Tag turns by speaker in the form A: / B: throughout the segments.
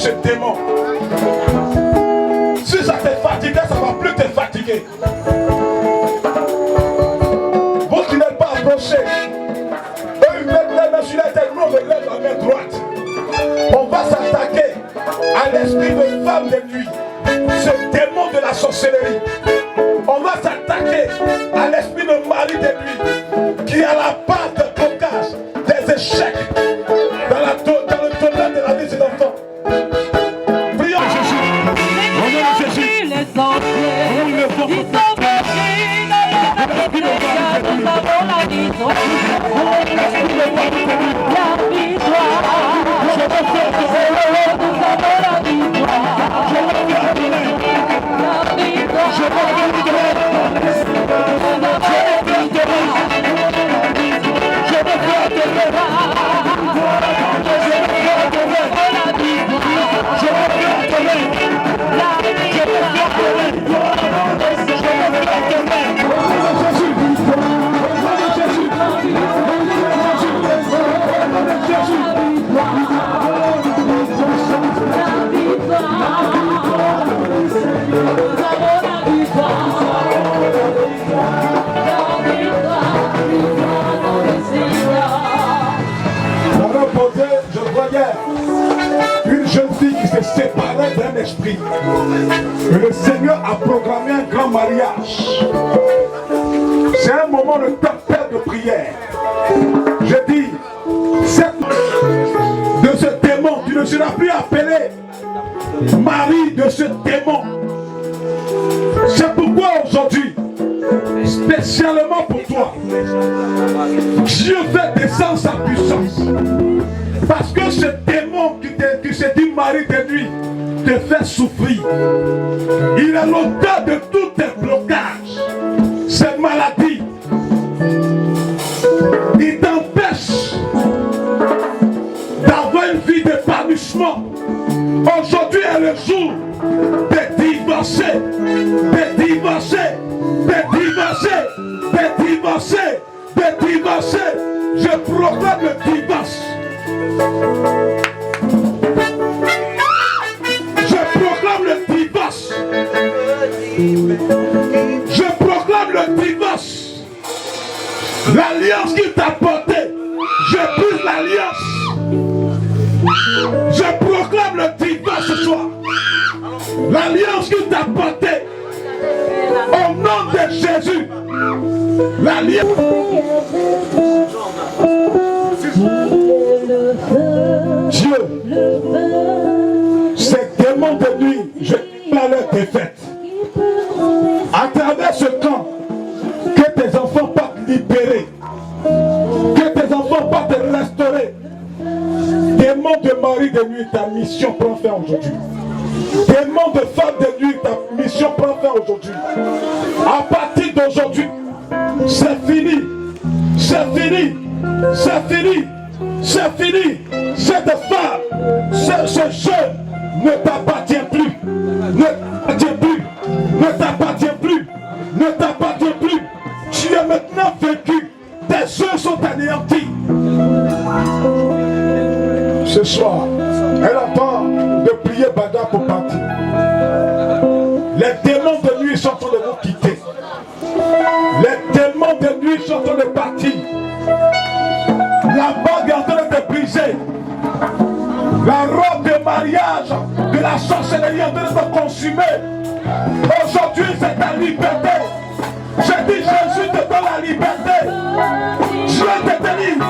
A: ce démon. Si ça te fatiguait, ça ne va plus te fatiguer. Vous qui n'êtes pas approchés, eux ils mettent la main sur la tête, nous on lève la main droite. On va s'attaquer à l'esprit de femme de nuit, ce démon de la sorcellerie. On va s'attaquer à l'esprit de mari de nuit qui a la base de blocage, des échecs dans le tonnerre de la vie de ses enfants. Prions Jésus. Au nom de Jésus. Je voyais une jeune fille qui s'est séparée d'un esprit. Et le Seigneur a programmé un grand mariage. C'est un moment de tempête de prière. Je dis, de ce démon, tu ne seras plus appelé mari de ce démon. C'est pourquoi aujourd'hui, spécialement pour toi, Dieu fait descendre sa puissance. Parce que ce démon qui se dit mari de nuit te fait souffrir. Il est l'auteur de tous tes blocages, ces maladies. Il t'empêche d'avoir une vie d'épanouissement. Aujourd'hui est le jour de divorcer, de divorcer, de divorcer, de divorcer, de divorcer. Je proclame le divorce. Je proclame le divorce. Je proclame le divorce. L'alliance qu'il t'a portée, je brise l'alliance. Je proclame le divorce ce soir. L'alliance qu'il t'a portée, au nom de Jésus. L'alliance. Dieu, ces démons de nuit, je déclare leur défaite. À travers ce camp, que tes enfants partent libérés, que tes enfants partent restaurés. Démons de mari de nuit, ta mission prend fin aujourd'hui. Démons de femme de nuit, ta mission prend fin aujourd'hui. À partir d'aujourd'hui, c'est fini, c'est fini, c'est fini. C'est fini, cette femme, ce jeune ne t'appartient plus, ne t'appartient plus, ne t'appartient plus, ne t'appartient plus. Tu es maintenant vaincu, tes œuvres sont anéantis. Ce soir, elle attend de prier Bada pour partir. Les démons de nuit sont en train de vous quitter. Les démons de nuit sont en train de partir. La bague est en train de te briser. La robe de mariage de la sorcellerie est en train de te consumer. Aujourd'hui, c'est ta liberté. Je dis, Jésus te donne la liberté. Dieu te délivre.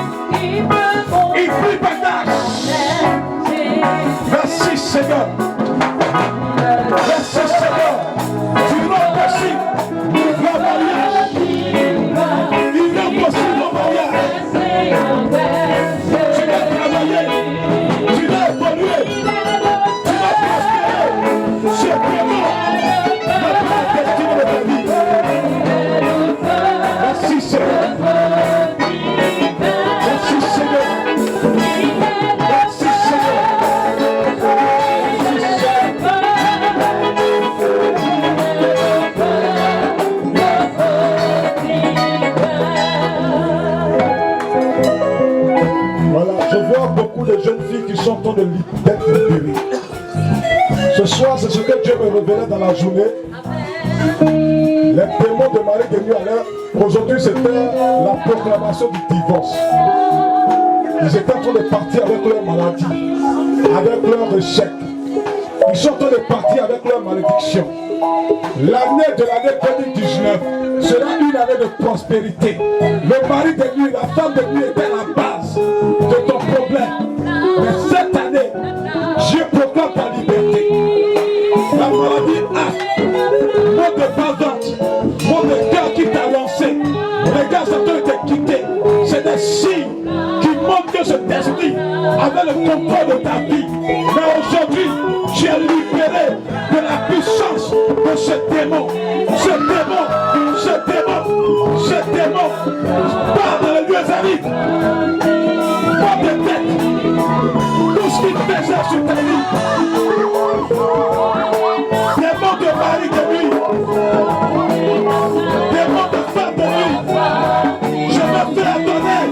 A: Il prie Badash. Merci Seigneur. Merci Seigneur. Tu rends possible le mariage. Il rend possible le mariage. Tu vas travailler, tu vas évoluer, tu vas prospérer. C'est vraiment la première destinée de ta vie. Merci Seigneur. Merci Seigneur. Merci Seigneur. Merci Seigneur. c'est ce que Dieu me révélait dans la journée. Les démons de mari de nuit à l'heure. Aujourd'hui, c'était la proclamation du divorce. Ils étaient en train de partir avec leur maladie, avec leur échec. Ils sont en train de partir avec leur malédiction. L'année de l'année 2019 sera une année de prospérité. Le mari de nuit, la femme de nuit était la base de ton problème. Mais cette année, Dieu proclame ta liberté. La maladie a mot de bavante, mot de cœur qui t'a lancé. Regarde, ça t'a quitté. C'est des signes qui montrent que cet esprit avait le contrôle de ta vie. Mais aujourd'hui, tu es libéré de la puissance de ce démon. Ce démon, ce démon, ce démon. Pas dans les lieux arides. Pas de tête. Tout ce qui pesait sur ta vie. Démon de mari de nuit. Démon de femme de nuit. Je me fais adonner.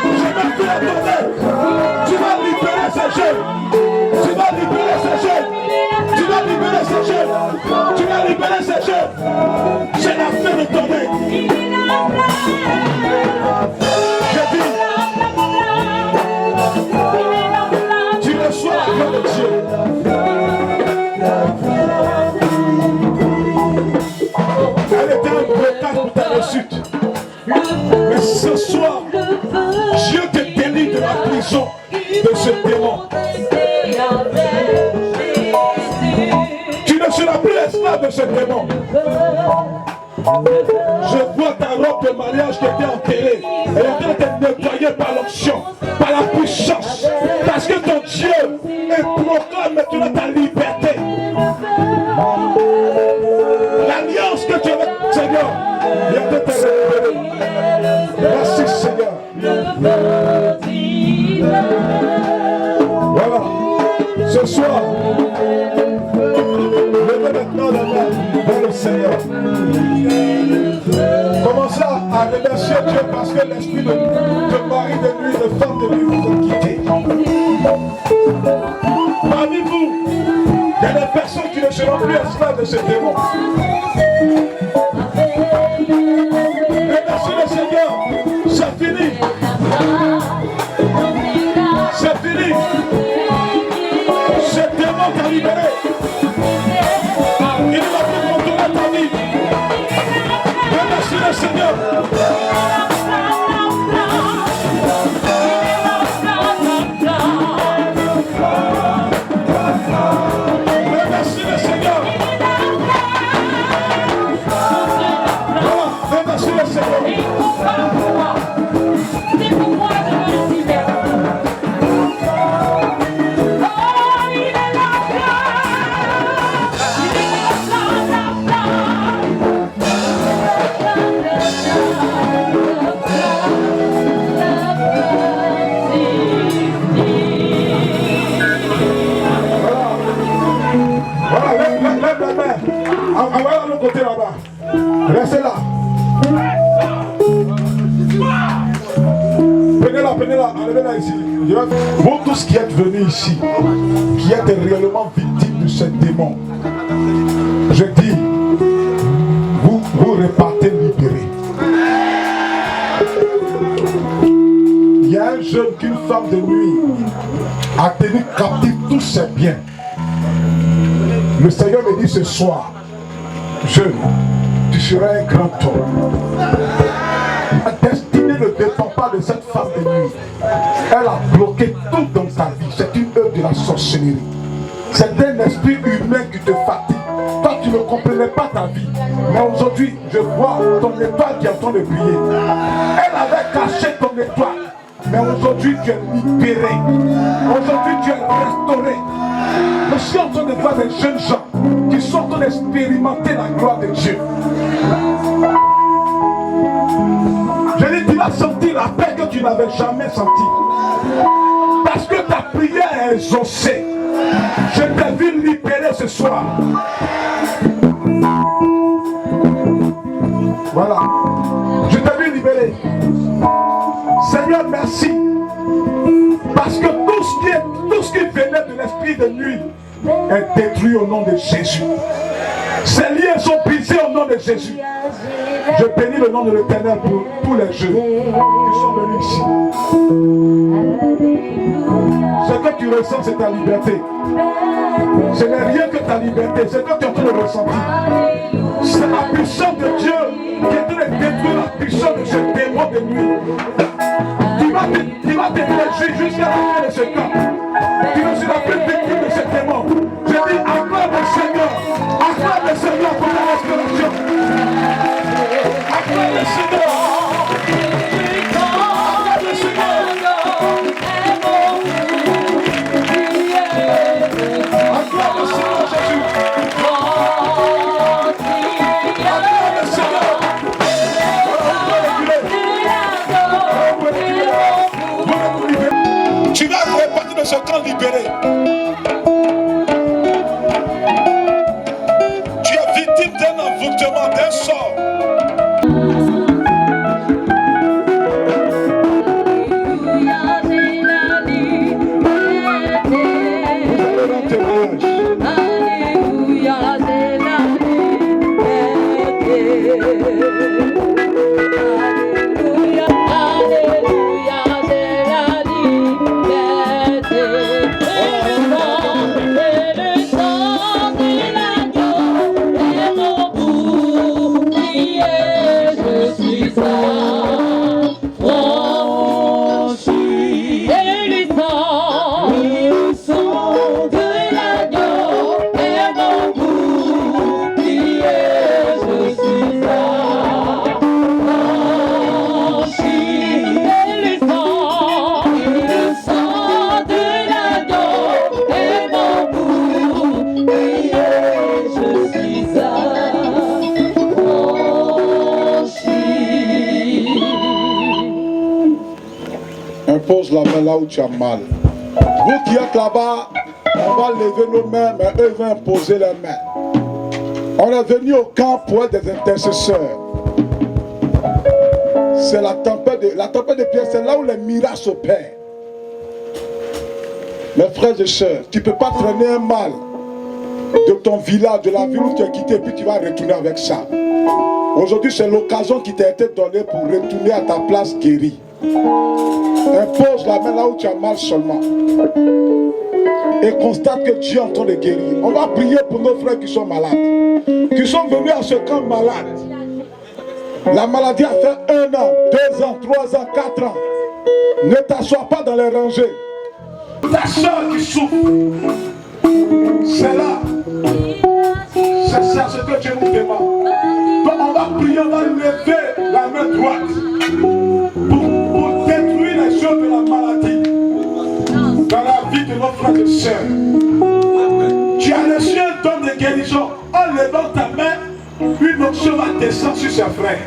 A: Je me fais adonner. Tu vas libérer ces jeunes. Tu vas libérer ces jeunes. Tu vas libérer ces jeunes. Tu vas libérer ces jeunes. C'est la fin de ton nez. Je dis, tu reçois la gloire de Dieu. Elle était un blocage pour ta réussite. Mais ce soir, Dieu te délivre de la prison de ce démon. Tu ne seras plus esclave de ce démon. Je vois ta robe de mariage qui était enterrée. Elle est en train d'être nettoyée par l'onction, par la puissance. Parce que ton Dieu proclame maintenant ta liberté. L'alliance que tu as avec le Seigneur, il a été révélée. Merci Seigneur. Voilà. Ce soir, levez maintenant la main vers le Seigneur. Commencez à remercier Dieu parce que l'esprit de mari de nuit, de femme de nuit vous a quitté. Parmi vous, il y a des personnes qui ne seront plus esclaves de ce démon. Remerciez le Seigneur. C'est fini. C'est fini. Ce démon t'a libéré. Il ne va plus contrôler ta vie. Remercie le Seigneur. Remercie le Seigneur. Voilà, remercie le Seigneur. Envoyez à l'autre côté là-bas. Restez là. Prenez-la, enlevez-la ici. Vous tous qui êtes venus ici, qui êtes réellement victimes de ce démon, je dis, vous repartez libérés. Il y a un jeune qu'une femme de nuit a tenu captif tous ses biens. Le Seigneur me dit ce soir, jeune, tu seras un grand homme. La destinée ne dépend pas de cette femme de nuit. Elle a bloqué tout dans ta vie. C'est une œuvre de la sorcellerie. C'est un esprit humain qui te fatigue. Toi, tu ne comprenais pas ta vie. Mais aujourd'hui, je vois ton étoile qui est en train de briller. Elle avait caché ton étoile. Mais aujourd'hui, tu es libéré. Aujourd'hui, tu es restauré. Je suis en train de voir des jeunes gens qui sont en train d'expérimenter la gloire de Dieu. Je dis, tu vas sentir la paix que tu n'avais jamais sentie. Parce que ta prière est exaucée. Je t'ai vu libérer ce soir. Voilà. Je t'ai vu libérer. Seigneur, merci. Parce que tout ce qui venait de l'esprit de nuit est détruit au nom de Jésus. Ces liens sont brisés au nom de Jésus. Je bénis le nom de l'Éternel pour tous les jeunes qui sont venus ici. Ce que tu ressens, c'est ta liberté. Ce n'est rien que ta liberté, c'est que tu es en train de ressentir. C'est la puissance de Dieu qui est en train de détruire la puissance de ce démon de nuit. Tu vas t'énergier jusqu'à la fin de ce camp. Tu ne seras plus victime de ce démon. Je dis acclame le Seigneur. Acclame le Seigneur pour la restauration. Acclame le Seigneur. Acclame le Seigneur. Acclame le Seigneur Jésus. Acclame le Seigneur. Tu vas repartir de ce camp libéré. Tu es victime d'un envoûtement, d'un sort.
B: Pose la main là où tu as mal. Vous qui êtes là-bas, on va lever nos mains, mais eux vont imposer leurs mains. On est venu au camp pour être des intercesseurs. C'est la tempête de Pierre, c'est là où les miracles s'opèrent. Mes frères et sœurs, tu ne peux pas traîner un mal de ton village, de la ville où tu as quitté, et puis tu vas retourner avec ça. Aujourd'hui, c'est l'occasion qui t'a été donnée pour retourner à ta place guérie. Impose la main là où tu as mal seulement. Et constate que Dieu est en train de guérir. On va prier pour nos frères qui sont malades. Qui sont venus à ce camp malade. La maladie a fait 1 an, 2 ans, 3 ans, 4 ans. Ne t'assois pas dans les rangées.
A: Ta soeur qui souffre, c'est là. C'est ça ce que Dieu nous demande. Donc on va prier, on va lever la main droite pour détruire les choses de la maladie dans la vie de nos frères et sœurs. Tu as reçu un don de guérison. En levant ta main, une onction va descendre sur ses frères.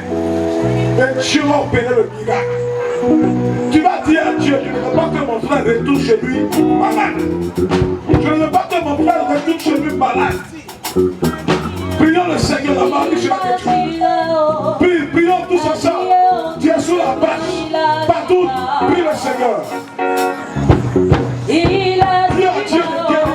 A: Et Dieu va opérer le miracle. Tu vas dire à Dieu, je ne veux pas que mon frère retourne chez lui malade. Je ne veux pas que mon frère retourne chez lui malade. Prions le Seigneur là-bas, il sera quelque prions tous ensemble. Tu es sous la bâche. Partout, prie le Seigneur. Prie à Dieu de guérir.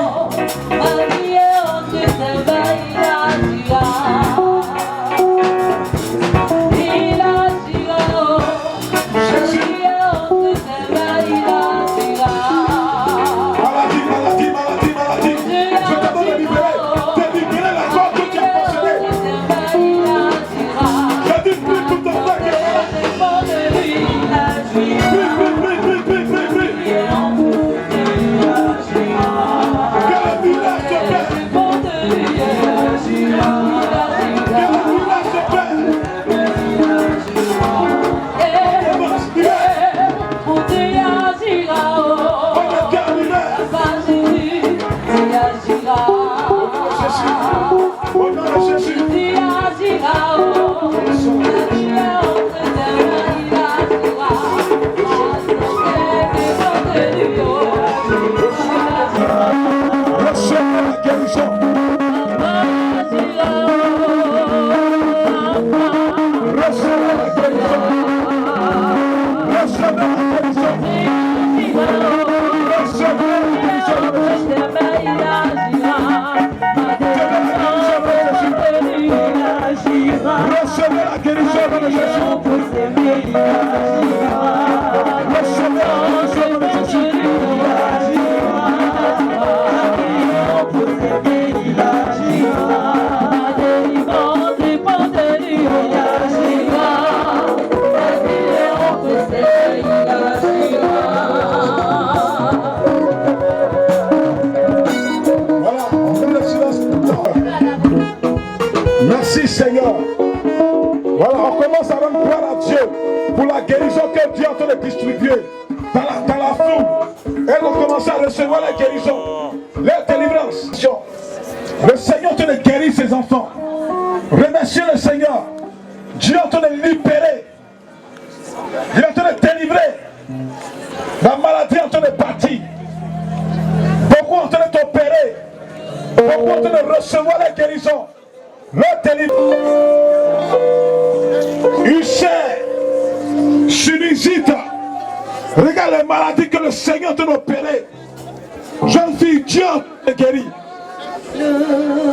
A: Merci Seigneur. Voilà, on commence à rendre gloire à Dieu pour la guérison que Dieu est en train de distribuer dans la foule. Et on commence à recevoir la guérison, la délivrance. Le Seigneur est en train de guérir ses enfants. Remerciez le Seigneur. Dieu est en train de libérer. Dieu est en train de délivrer. La maladie est en train de partir. Beaucoup sont en train de t'opérer. Beaucoup sont en train de recevoir la guérison. La délivrance. Ulcère, sinusite. Regarde les maladies que le Seigneur est en train d'opérer. Jeune fille, Dieu est en train de guérir.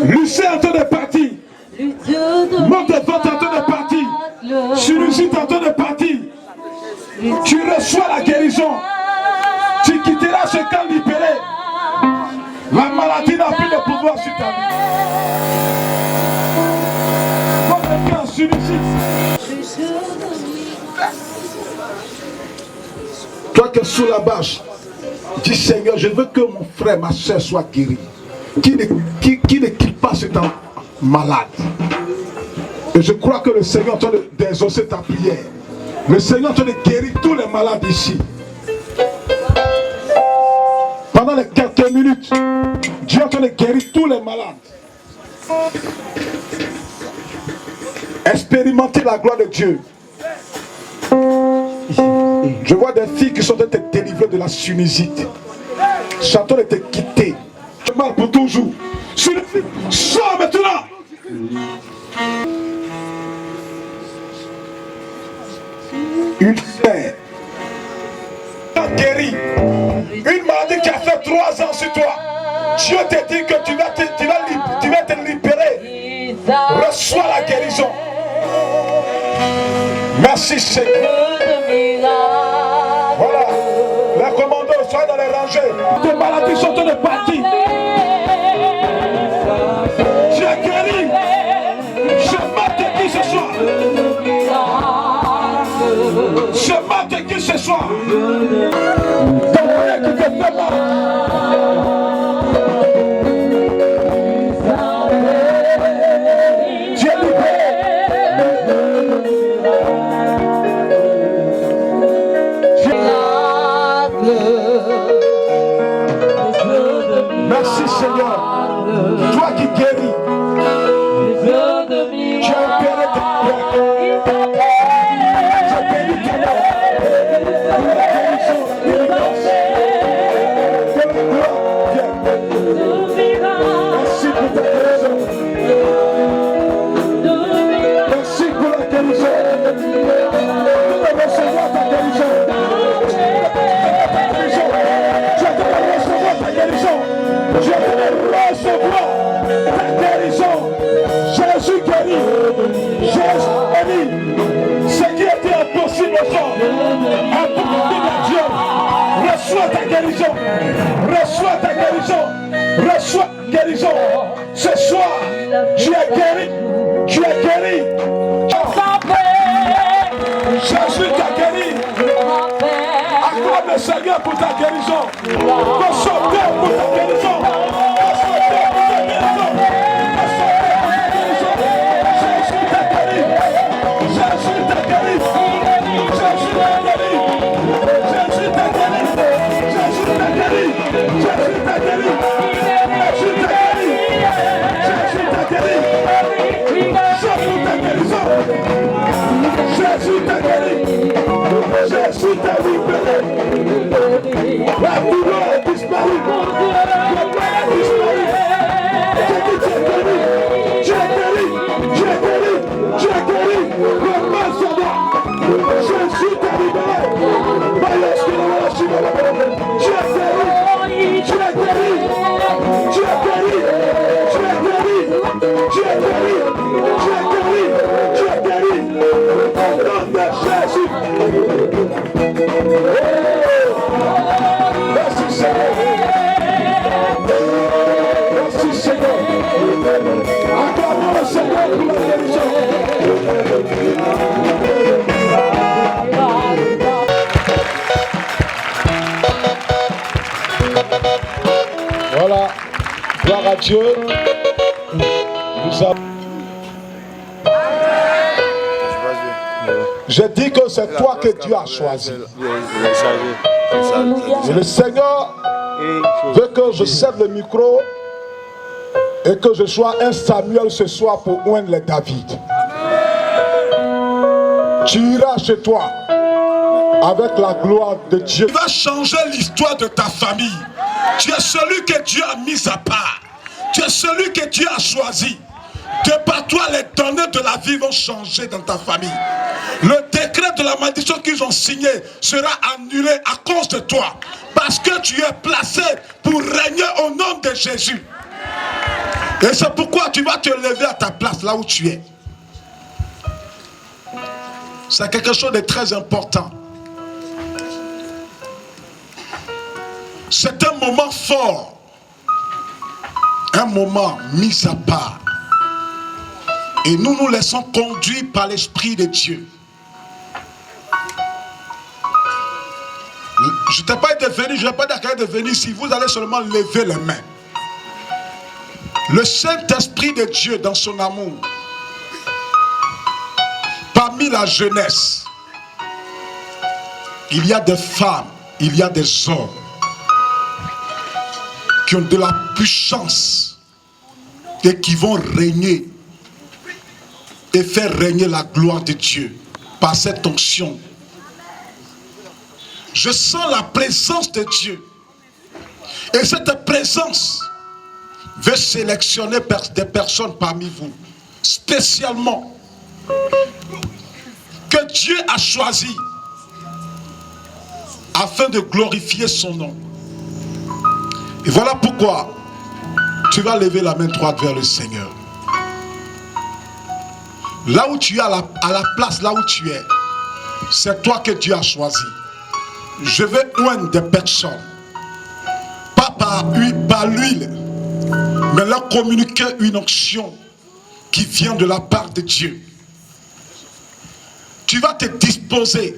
A: L'ulcère est en train de partir. Mot de ventre est en train de partir. Sinusite est en train de partir. Tu reçois la guérison. Tu quitteras ce camp libéré. La maladie n'a plus de pouvoir sur ta vie. Votre camp sinusite. Toi qui es sous la bâche, dis Seigneur, je veux que mon frère, ma soeur soit guéri. Qui ne quitte pas cet homme malade. Et je crois que le Seigneur est en train d'exaucer ta prière. Le Seigneur est en train de guérir tous les malades ici. Pendant les quelques minutes, Dieu est en train de guérir tous les malades. Expérimentez la gloire de Dieu. Je vois des filles qui sont en train de te délivrer de la sinusite. Sont en train de te quitter. Mal pour toujours. Sors maintenant. Ulcère. Guéri. Une maladie qui a fait 3 ans sur toi. Dieu te dit que tu vas te libérer. Reçois la guérison. Merci Seigneur. Voilà. Les commandos, soyez dans les rangées. Tes maladies sont en train de partir. Tu es guéri. Je m'attends qui ce soir. Je m'attends qui ce soir. Ton frère qui te fait mal. Tu es libéré. Merci Seigneur. Toi qui guéris. Tu as opéré ta prière. Tu as béni ta mort. Pour la guérison, la délivrance. Pour la gloire, Dieu. Merci pour ta guérison. Merci pour la guérison. Nous devons recevoir ta guérison. Tu as de recevoir ta guérison. Tu as de recevoir ta guérison. Jésus guérit. Jésus bénit. Ce qui était impossible aux hommes, impossible à Dieu. Reçois ta guérison. Reçois ta guérison. Reçois ta guérison. Ce soir, tu es guéri. Tu es guéri. Jésus t'a guéri. Acclame le Seigneur pour ta guérison. Consomme-toi pour ta guérison. Consomme-toi pour ta guérison. Consomme-toi pour ta guérison. Jésus t'a guéri. Jésus t'a guéri. Jésus t'a guéri. Jésus t'a guéri. Jésus t'a guéri. Jésus t'a guéri. Jésus t'a guéri. Jésus t'a guéri. Jésus t'a guérison. Jésus t'a guéri. Jésus t'a libéré. La douleur est disparue. Le mal est disparu. J'ai dit tu es guéri. Tu es guéri. Tu es guéri. Tu es guéri. Le mal s'en va. Jésus t'a libéré. Tu es guéri. Tu es guéri. Tu es guéri. Tu es guéri. Tu es guéri. Tu es guéri. Tu es guéri. Au nom de Jésus. Merci Seigneur. Merci Seigneur. Acclamons le Seigneur pour la guérison. Voilà. Gloire à Dieu. Nous avons...
B: Je dis que c'est toi que Dieu a choisi. Et le Seigneur veut que je cède le micro et que je sois un Samuel ce soir pour oindre les David. Tu iras chez toi avec la gloire de Dieu.
A: Tu vas changer l'histoire de ta famille. Tu es celui que Dieu a mis à part. Tu es celui que Dieu a choisi. De par toi, les données de la vie vont changer dans ta famille. Le décret de la malédiction qu'ils ont signé sera annulé à cause de toi. Parce que tu es placé pour régner au nom de Jésus. Et c'est pourquoi tu vas te lever à ta place, là où tu es. C'est quelque chose de très important. C'est un moment fort. Un moment mis à part. Et nous nous laissons conduire par l'Esprit de Dieu. Je ne t'ai pas été venu, je n'ai pas d'accord de venir si vous allez seulement lever les mains. Le Saint-Esprit de Dieu dans son amour, parmi la jeunesse, il y a des femmes, il y a des hommes qui ont de la puissance et qui vont régner et faire régner la gloire de Dieu par cette onction. Je sens la présence de Dieu. Et cette présence veut sélectionner des personnes parmi vous, spécialement, que Dieu a choisi afin de glorifier son nom. Et voilà pourquoi tu vas lever la main droite vers le Seigneur. Là où tu es, à la place là où tu es, c'est toi que Dieu a choisi. Je vais oindre des personnes, pas par l'huile, mais leur communiquer une onction qui vient de la part de Dieu. Tu vas te disposer.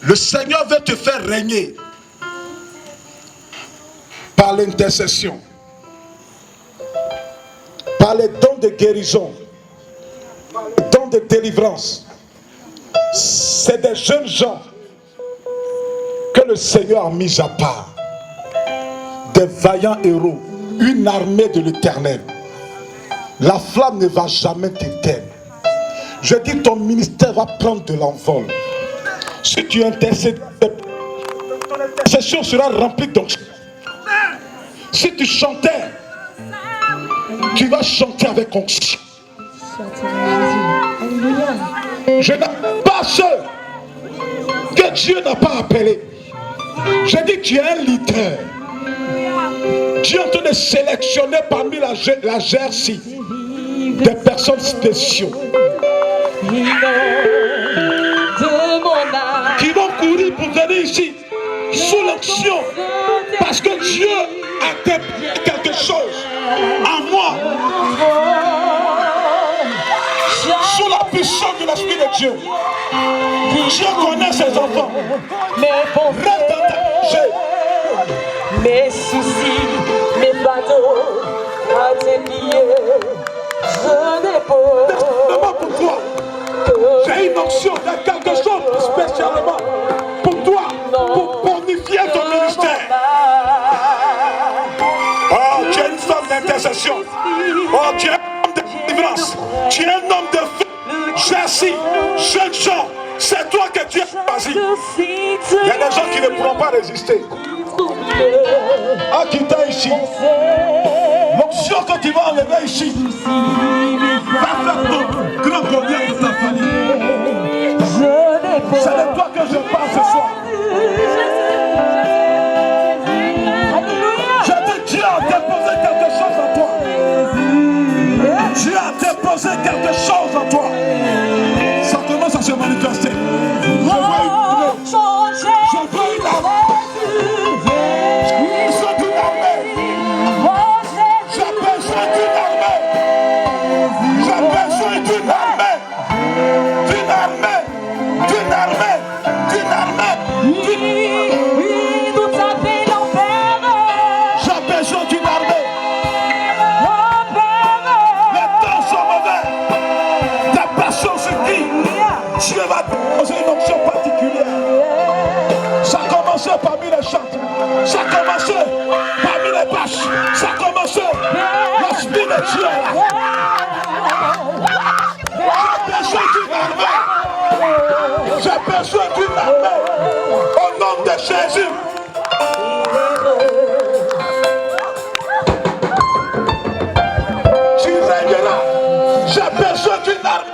A: Le Seigneur veut te faire régner par l'intercession, par les dons de guérison, les dons de délivrance. C'est des jeunes gens que le Seigneur a mis à part, des vaillants héros, une armée de l'Éternel. La flamme ne va jamais t'éteindre. Je dis, ton ministère va prendre de l'envol. Si tu intercèdes, ton intercession sera remplie d'onction. Si tu chantais, tu vas chanter avec onction. Je n'aime pas ceux que Dieu n'a pas appelés. Je dis, tu es un leader. Dieu est en train de sélectionner parmi la Jersey des personnes spéciaux qui vont courir pour venir ici sous l'onction, parce que Dieu a quelque chose en moi, sous la puissance de l'Esprit de Dieu. Dieu connaît ses enfants. Reste dans ta
C: mes soucis, mes fardeaux, à tes pieds, je dépose.
A: Pour toi, j'ai une onction, il y a quelque chose spécialement pour toi, pour bonifier ton ministère. Oh, tu es une femme d'intercession. Oh, tu es un homme de délivrance. Tu es un homme de feu. Jessie, jeunes gens, c'est toi que Dieu a choisi. Il y a des gens qui ne pourront pas résister. Ah, qui t'a ici. L'onction que tu vas enlever ici va faire ton grand bonheur de ta famille. C'est de toi que je parle ce soir. Je dis, Dieu a déposé quelque chose en toi. Dieu a déposé quelque chose en toi. Ça commence à se manifester. Je vois une armée. J'appelle ça une armée. Dieu. J'ai besoin d'une armée. J'ai besoin d'une armée. Au nom de Jésus. Tu régneras. J'ai besoin d'une armée.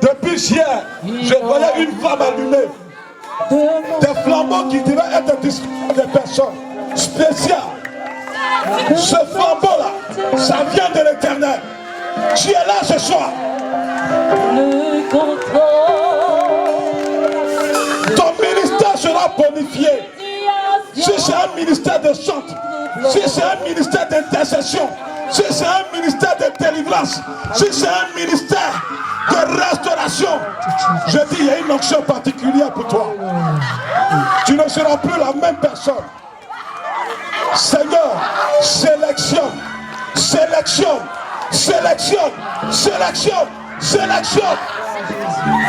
A: Depuis hier, je voyais une femme allumée. Des flambeaux qui devaient être distribués des personnes spéciales. Ce flambeau-là, ça vient de l'Éternel. Tu es là ce soir. Ton ministère sera bonifié. Si c'est un ministère de chante, si c'est un ministère d'intercession, si c'est un ministère de délivrance, si c'est un ministère de restauration, je dis, il y a une onction particulière pour toi. Tu ne seras plus la même personne. Seigneur, sélectionne, sélectionne, sélectionne, sélectionne, sélectionne.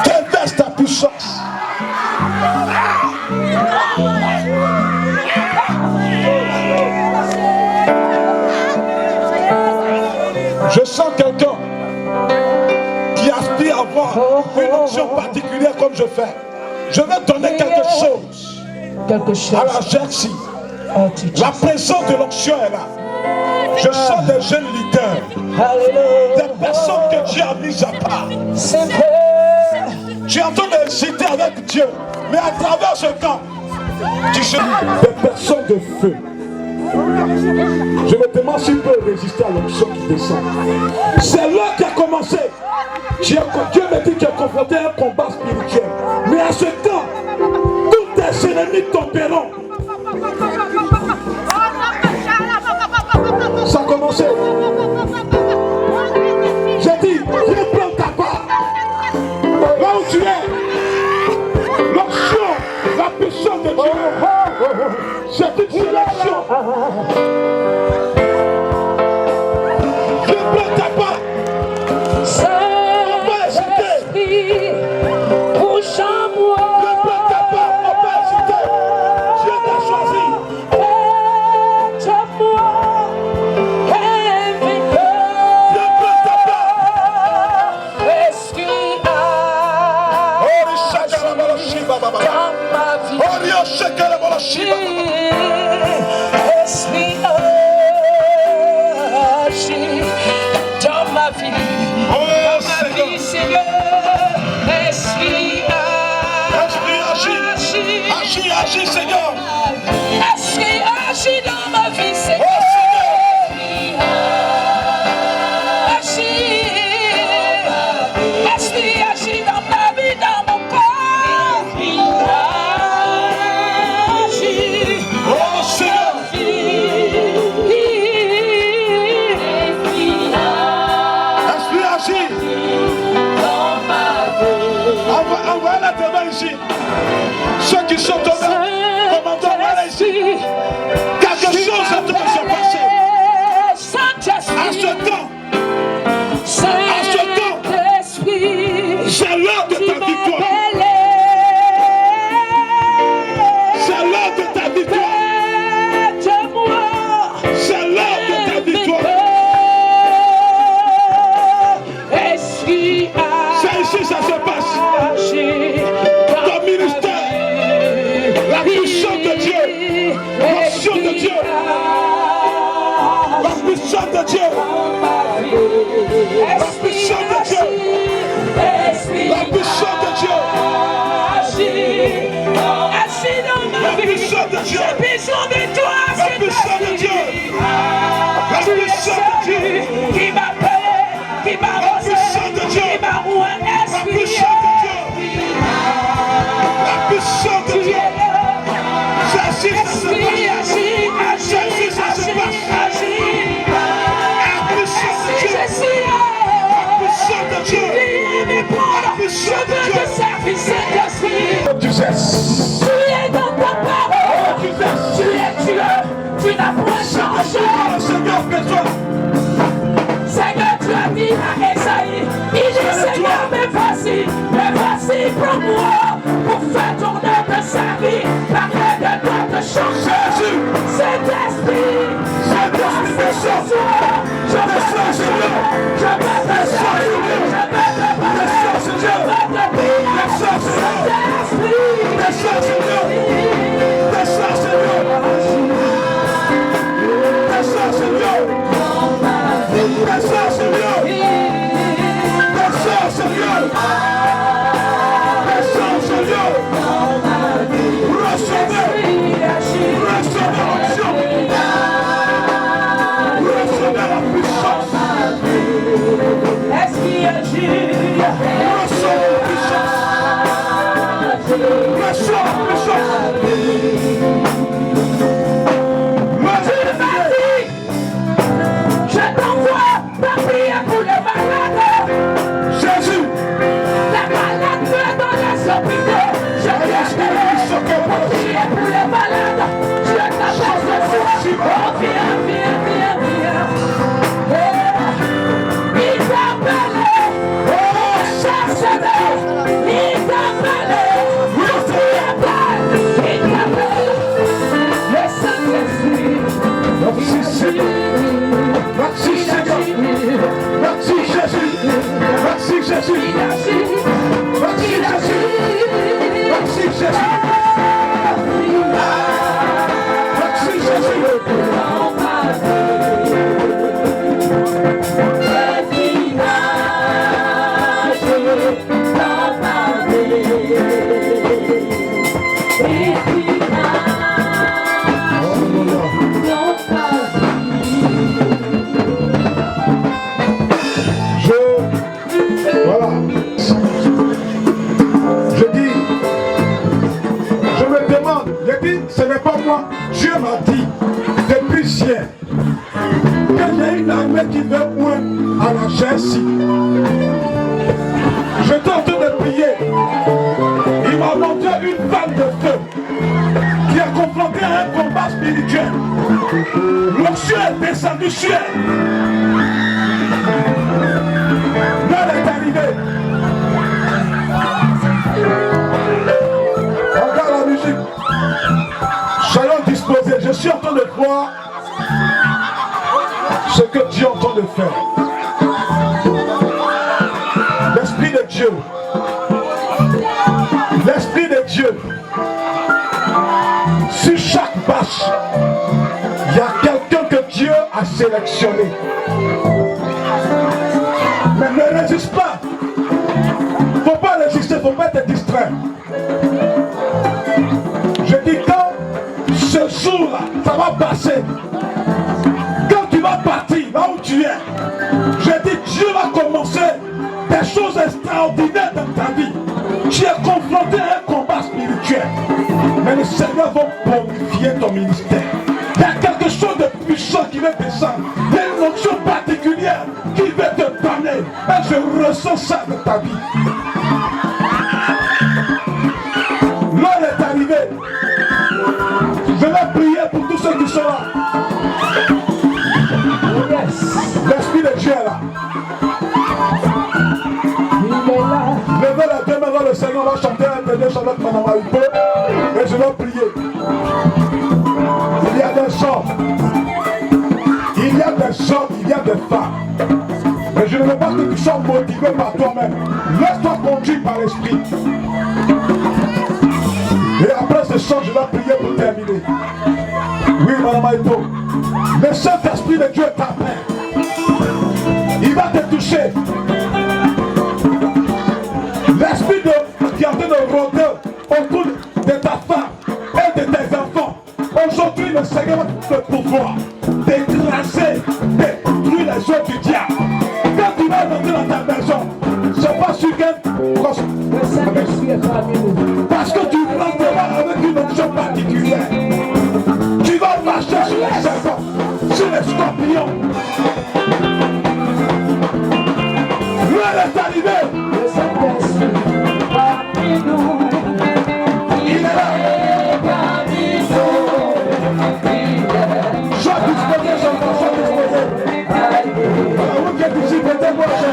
A: Déverse ta puissance. Je sens quelqu'un qui aspire à avoir une onction particulière comme je fais. Je vais donner quelque chose à la Jersey. La présence de l'onction est là. Je sens des jeunes leaders, des personnes que Dieu a mises à part. Tu es en train d'hésiter avec Dieu, mais à travers ce camp, tu sais des personnes de feu. Je me demande s'il peut résister à l'onction qui descend. C'est là qui a commencé. Dieu me dit qu'il a confronté un combat spirituel. Mais à ce temps, tous tes ennemis tomberont. Ça a commencé. J'ai dit, viens prendre ta part. Là où tu es, l'onction, la puissance de Dieu, c'est une sélection. Viens prendre ta part. On va hésiter.
C: Bouche-moi.
A: Viens prendre ta part. On va hésiter. Dieu t'a choisi.
C: Dans ma vie, Seigneur,
A: Agis, Seigneur.
C: Agis dans ma vie, Seigneur. Agis dans ma vie, dans mon corps. Agis.
A: Oh Seigneur. Agis. Envoie-la devant ici. Ceux qui sont tombés, commandons, voilà ici. Quelque chose est en train de se passer. À ce temps, c'est l'heure de ta victoire. C'est l'heure de ta victoire. C'est l'heure de ta victoire. C'est ici que ça se passe. Ton ministère, la puissance de Dieu, l'action de Dieu, la puissance de Dieu, la puissance de Dieu, la puissance de Dieu, la puissance de Dieu,
C: J'ai besoin de toi,
A: la puissance de Dieu, la puissance de Dieu,
C: qui m'a appelé, qui m'a
A: la puissance de Dieu,
C: qui m'a roué
A: la puissance de Dieu, la puissance de Dieu. C'est ainsi que ça se passe. C'est ainsi que ça se passe. La puissance de Dieu, la puissance de Dieu, la puissance de Dieu. Tu cesses.
C: Tu es dans ta parole,
A: Tu cesses.
C: tu es Dieu, tu n'as point changé.
A: Le Seigneur besoin.
C: C'est dit à Esaïe, il dit Seigneur, mais voici pour moi, pour faire tourner de sa vie, parler de notre chance. Saint-Esprit, je sur toi, je vais te est-ce qu'il agit? Je t'envoie ta prière pour les malades.
A: Jésus,
C: Les malades dans les hôpitaux. Je viens pour prier pour les malades. Je t'appelle ce soir. Oh, viens. Il t'appelle. Oh, chasse-le. Il t'appelle. Il t'appelle. Le Saint-Esprit.
A: merci Seigneur. Merci Seigneur. Merci Jésus. Merci Jésus. Merci Jésus. Merci Jésus. Merci Jésus. Voilà. Je dis, je me demande, je dis, ce n'est pas moi. Dieu m'a dit, depuis hier, que j'ai une armée qui veut moins à la Jessie. J'étais en train de prier. Il m'a montré une balle de feu qui a confronté à un combat spirituel. Le ciel est descendu sur elle. L'heure est arrivée. Regarde la musique. Soyons disposés. Je suis en train de voir ce que Dieu est en train de faire. L'Esprit de Dieu. L'Esprit de Dieu. Sur chaque bâche, il y a quelqu'un que Dieu a sélectionné. Mais ne résiste pas. Il ne faut pas résister, il ne faut pas être distrait. Je dis quand ce jour-là, ça va passer. Quand tu vas partir, là où tu es, je dis Dieu va commencer des choses extraordinaires dans ta vie. Tu es confronté à un combat spirituel. Mais le Seigneur va purifier ton ministère. Il y a quelque chose de puissant qui va descendre. Il y a une onction particulière qui va te donner. Et je ressens ça dans ta vie. L'heure est arrivée. Je vais prier pour tous ceux qui sont là. L'Esprit de Dieu est là. Levez la deux mains, le Seigneur va chanter un dernier chant avec Madame Aïpo. Et je vais prier. Il y a des sorts. Il y a des sorts, il y a des femmes. Mais je ne veux pas que tu sois motivé par toi-même. Laisse-toi conduire par l'Esprit. Et après ce chant, je vais prier pour terminer. Oui, Madame Aïpo. Le Saint-Esprit de Dieu t'appelle. Il va te toucher. L'esprit qui est en train de rôder autour de ta femme et de tes enfants. Aujourd'hui, le Seigneur a le pouvoir d'écraser, détruire les œuvres du diable. Quand tu vas rentrer dans ta maison, c'est pas sur parce que tu rentreras avec une option particulière. Tu vas marcher sur les serpents, sur les scorpions. L'heure est arrivée. Il est là. Sois disposé, sois disposé. Alors, vous qui êtes ici, mettez-moi.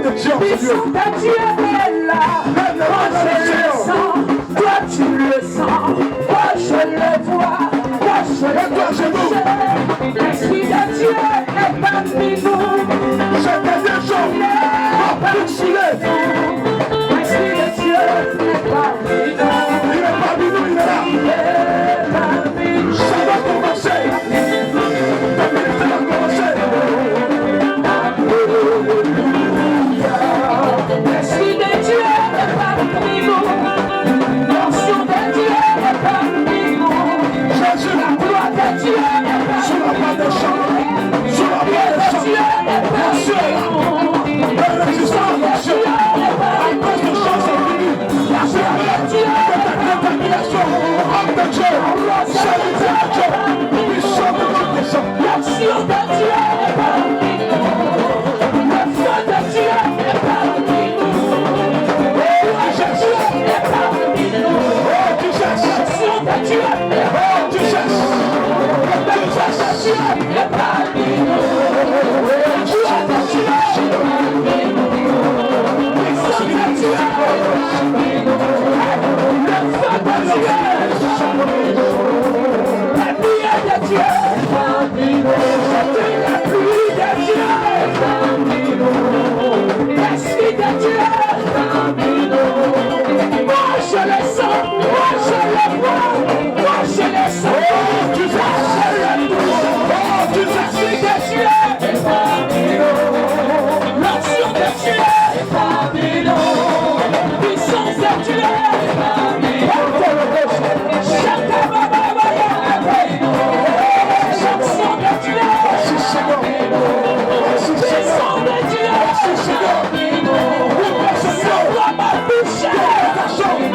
A: de Dieu en ce lieu.
C: Puissance de Dieu est là. Moi je le sens, toi tu le sens, moi je le vois, moi je le sais. L'Esprit de Dieu est parmi nous.
A: C'est des gens
C: L'Esprit de Dieu est parmi nous.
A: il est parmi nous, il est là. Ça va commencer. Le ministère va commencer.
C: L'Esprit de Dieu est parmi nous. L'onction de Dieu est parmi nous.
A: Jésus,
C: La gloire de Dieu est parmi
A: sur la voie des champs, sur la voie des champs,
C: Dieu est parmi nous.
A: la résistance de Dieu, à cause de choses infinis, la Dieu, de ta détermination, homme de Dieu, salut de Dieu, puissant de Dieu descend.
C: L'action de Dieu est parmi nous. Le feu de Dieu est parmi nous. L'action est parmi nous.
A: Oh, tu cesses,
C: L'action de Dieu est
A: oh, tu cesses,
C: est parmi nous. L'action de Dieu est parmi nous. L'action de Dieu est parmi nous. Le feu de Dieu est parmi nous. La prière de Dieu est parmi nous. La pluie de Dieu est parmi nous. L'Esprit de Dieu est parmi nous. Moi je le sens, moi je le vois, moi je le sens.
A: tu cesses, oh, tu cesses.
C: L'Esprit de Dieu est parmi nous. L'action de Dieu est parmi nous. Puissance de Dieu est parmi nous. L'action de Dieu est parmi nous. Puissance de Dieu est parmi nous. Ça doit ma bouche. L'action de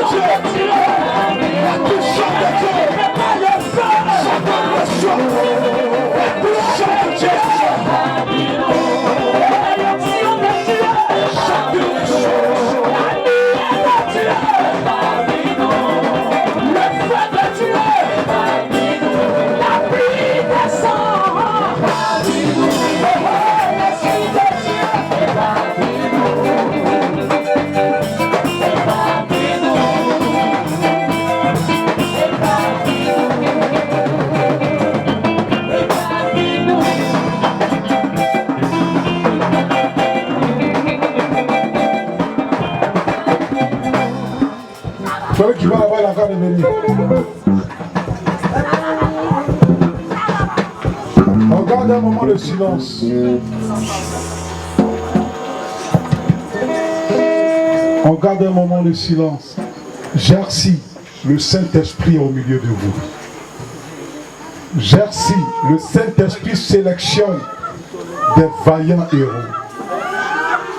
C: Dieu est parmi nous. Prépare le feu.
A: Celui qui va avoir la garde de venir. On garde un moment de silence. On garde un moment de silence. J'exerce le Saint-Esprit au milieu de vous. J'exerce le Saint-Esprit sélectionne des vaillants héros.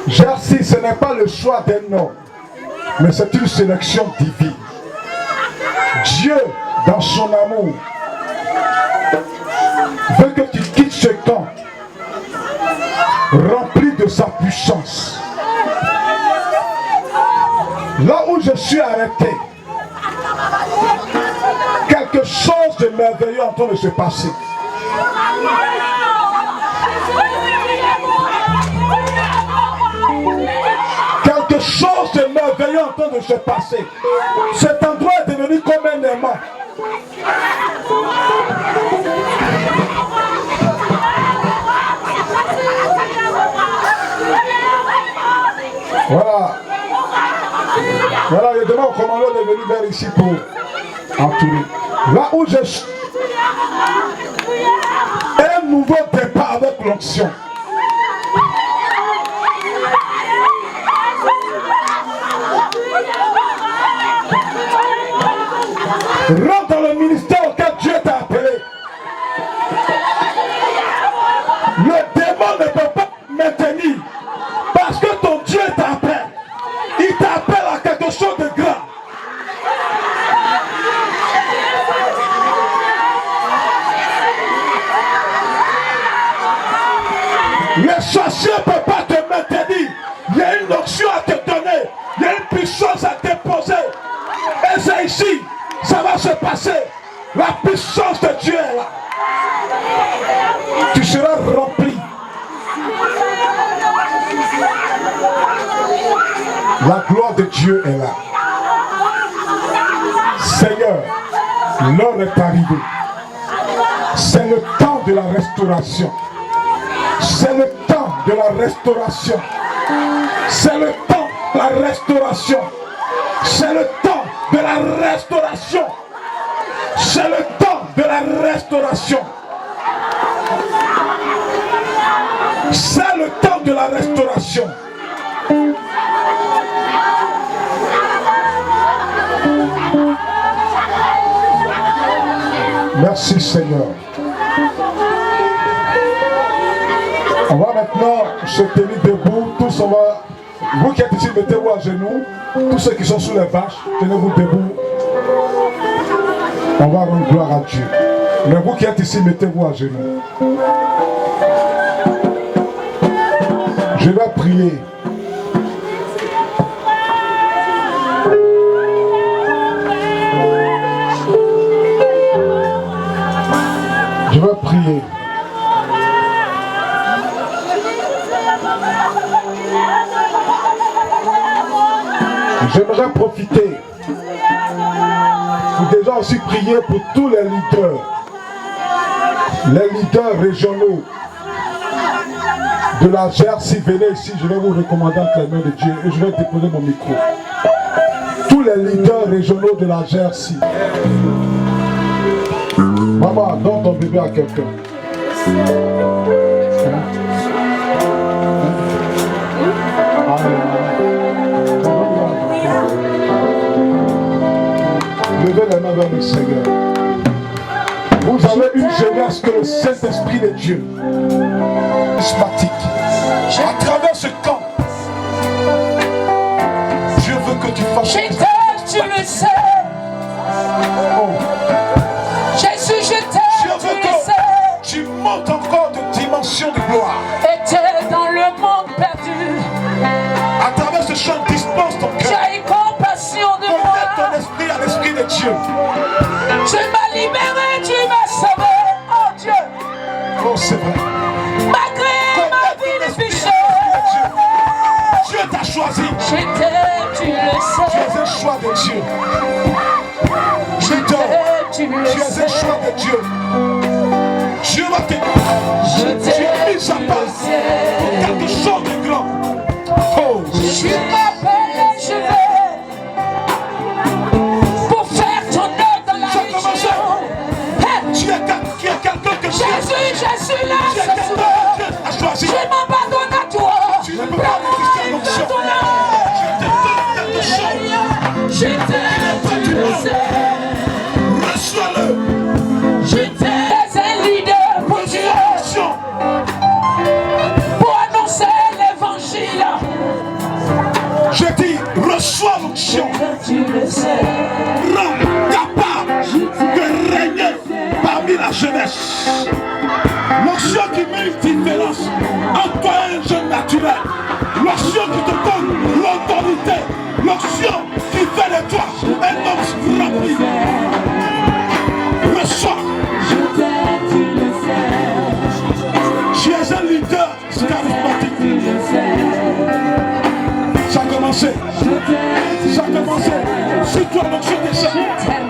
A: J'exerce, ce n'est pas le choix d'un homme, mais c'est une sélection divine. Dieu, dans son amour, veut que tu quittes ce camp rempli de sa puissance. Là où je suis arrêté, quelque chose de merveilleux est en train de se passer. Quelque chose de merveilleux est en train de se passer. Cet endroit est devenu comme un aimant. Voilà. Voilà, je demande au commandant de venir vers ici pour entourer. Là où je suis, un nouveau départ avec l'onction. Rentre dans le ministère auquel Dieu t'a appelé. Le démon ne peut pas maintenir parce que ton Dieu t'appelle. Il t'appelle à quelque chose de grand. Les sorciers ne peuvent pas te maintenir. Il y a une onction à te donner. Il y a une puissance à déposer. Et c'est ici, ça va se passer. La puissance de Dieu est là. Tu seras rempli.
B: La gloire de Dieu est là. Seigneur, l'heure est arrivée. C'est le temps de la restauration. C'est le temps de la restauration. C'est le temps de la restauration. C'est le temps de la restauration. C'est le temps de la restauration. C'est le temps de la restauration. Merci Seigneur. On va maintenant se tenir debout. Tous on va. Vous qui êtes ici, mettez-vous à genoux. Tous ceux qui sont sous les vaches, tenez-vous debout. On va rendre gloire à Dieu. Mais vous qui êtes ici, mettez-vous à genoux. Je vais prier. Je vais prier. J'aimerais profiter pour déjà aussi prier pour tous les leaders régionaux de la GRC. Venez ici, je vais vous recommander entre les mains de Dieu et je vais déposer mon micro. Tous les leaders régionaux de la GRC. Maman, donne ton bébé à quelqu'un. Levez les mains vers le Seigneur. Vous avez une jeunesse que le Saint-Esprit de Dieu, charismatique, à travers ce camp, Dieu veut que tu fasses.
C: Je t'aime, tu le sais.
B: Oh.
C: Jésus, je
B: Dieu
C: t'aime,
B: veut
C: tu le sais.
B: que tu montes encore de dimension de gloire.
C: Et t'es dans le monde perdu.
B: À travers ce chant, dispose ton
C: Tu
B: cœur.
C: as eu compassion de moi.
B: Connecte ton esprit à l'esprit de Dieu.
C: Tu m'as libéré, tu m'as sauvé. Oh Dieu,
B: Oh, c'est vrai.
C: malgré ma vie de péché.
B: Dieu t'a choisi.
C: Je t'aime, tu le
B: Tu
C: sais.
B: es un choix de Dieu. Je
C: Tu
B: t'aime.
C: tu le
B: Tu es un
C: sais.
B: choix de Dieu. Dieu va te.
C: Je
B: Tu es
C: t'aime,
B: mis à
C: tu
B: part
C: le
B: pour
C: sais.
B: quelque chose de grand. Oh,
C: Tu m'appelles et je vais pour faire ton œuvre dans la
B: Ça a commencé.
C: région. Hein?
B: tu es quelqu'un que Dieu
C: Jésus, je suis là
B: Tu es
C: ce
B: quelqu'un
C: soir.
B: que Dieu a choisi.
C: Je m'abandonne à toi.
B: Tu ne peux pas résister à l'onction. Je te donne quelque chose.
C: Je t'aime, tu le sais.
B: Reçois-le.
C: Je t'aime. T'es un leader pour Dieu,
B: Onction.
C: pour annoncer l'évangile.
B: Je dis, reçois l'onction.
C: Tu le sais.
B: Rends capable de régner parmi la jeunesse. L'onction qui met une différence entre toi et un jeune naturel. L'onction qui te donne l'autorité. L'onction qui fait de toi un homme rempli. Reçois.
C: Je t'aime, tu le sais.
B: Tu es un leader charismatique.
C: Tu le sais.
B: Ça a commencé.
C: Je t'aime,
B: Ça a commencé. Suis-toi l'onction déjà.
C: je t'aime.